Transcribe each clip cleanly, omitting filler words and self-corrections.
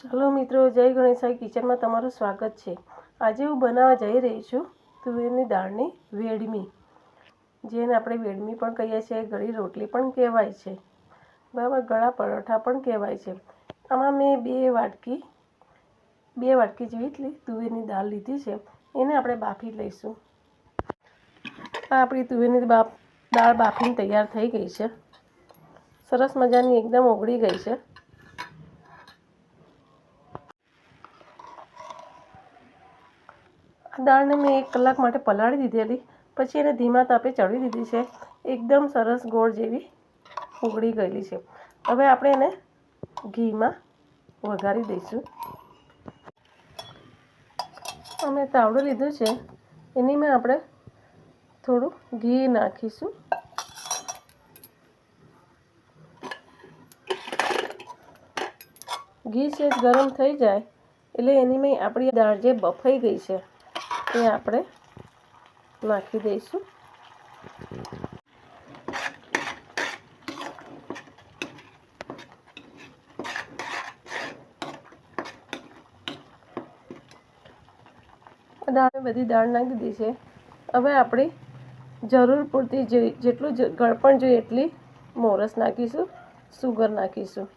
Hello मित्रों, जय गणेशाई kitchen में तमारुं स्वागत है। आज हूँ बनावा जई रही छूँ तुवेरनी दाळनी वेडमी, जेने आपणे वेडमी पण कहीए छीए, गળી रोटली पण कहेवाय छे, बराबर, गळा परोठा पण कहेवाय छे। आमां मैं बे वाटकी जेटली तुवेरनी दाळ लीधी छे, एने आपणे बाफी लईशुं। आ आपणी तुवेरनी दाळ बाफीने तैयार थई गई छे, सरस मजानी एकदम ओगળી गई छे। दाळने मैं 1 कलाक माटे पलाળી दीधेली, पछी एने धीमा तापे चढ़ी दीधी छे। एकदम सरस गोळ जेवी उगળી गયેલી છે। હવે આપણે એને ઘીમાં વઘારી દઈશું। અમે તાવડું લીધું છે, એની મેં આપણે થોડું ઘી નાખીશું। ઘી સેજ ગરમ થઈ જાય એટલે એની મેં આપણી દાળ જે બફાઈ ગઈ છે એ આપણે નાખી દઈશું। દાળ બધી દાળ નાખી દીધી છે। હવે આપણે જરૂર પૂરતી જેટલું ગળપણ જોઈએ એટલી મોરસ નાખીશું, સુગર નાખીશું।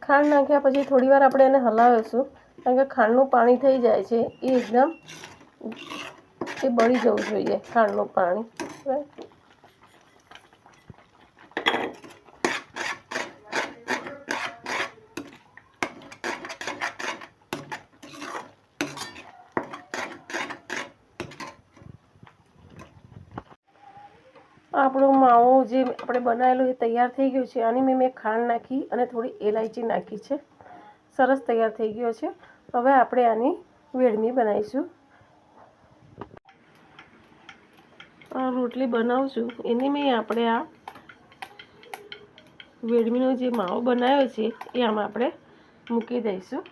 ખાંડ નાખ્યા પછી થોડીવાર આપણે એને હલાવીશું, કારણ કે ખાંડનું પાણી થઈ જાય છે એ એકદમ બળી જવું જોઈએ। ખાંડનું પાણી આપણો માવો જે આપણે બનાવેલો એ તૈયાર થઈ ગયો છે। આની મેં ખાંડ નાખી અને થોડી એલાયચી નાખી છે, સરસ તૈયાર થઈ ગયો છે। હવે આપણે આની વેડમી બનાવીશું। રોટલી બનાવશું એની મેં આપણે આ વેડમીનો જે માવો બનાવ્યો છે એ આમાં આપણે મૂકી દઈશું।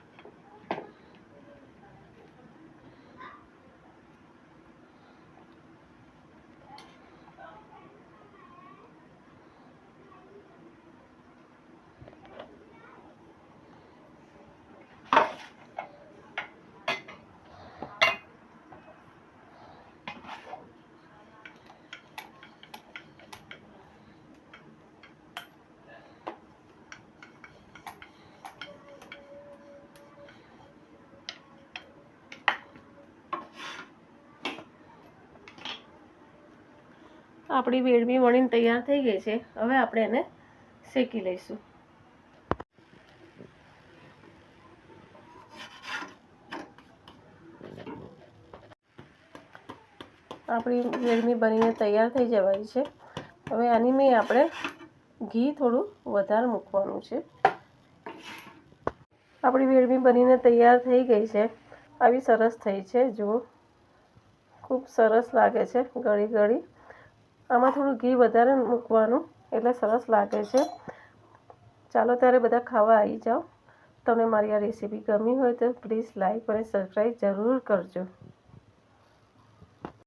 આપણી વેડમી વણીને તૈયાર થઈ ગઈ છે। હવે આપણે એને શેકી લઈશું। આપણી વેડમી બનીને તૈયાર થઈ જવાની છે। હવે આની મેં આપણે ઘી થોડું વધારે મૂકવાનું છે। આપણી વેડમી બનીને તૈયાર થઈ ગઈ છે, આવી સરસ થઈ છે, જુઓ ખૂબ સરસ લાગે છે, ગળી ગળી। આમાં થોડું ઘી વધારે મૂકવાનું એટલે સરસ લાગે છે। ચાલો ત્યારે બધા ખાવા આવી જાઓ। તમને મારી આ રેસીપી ગમી હોય તો પ્લીઝ લાઈક અને સબસ્ક્રાઈબ જરૂર કરજો।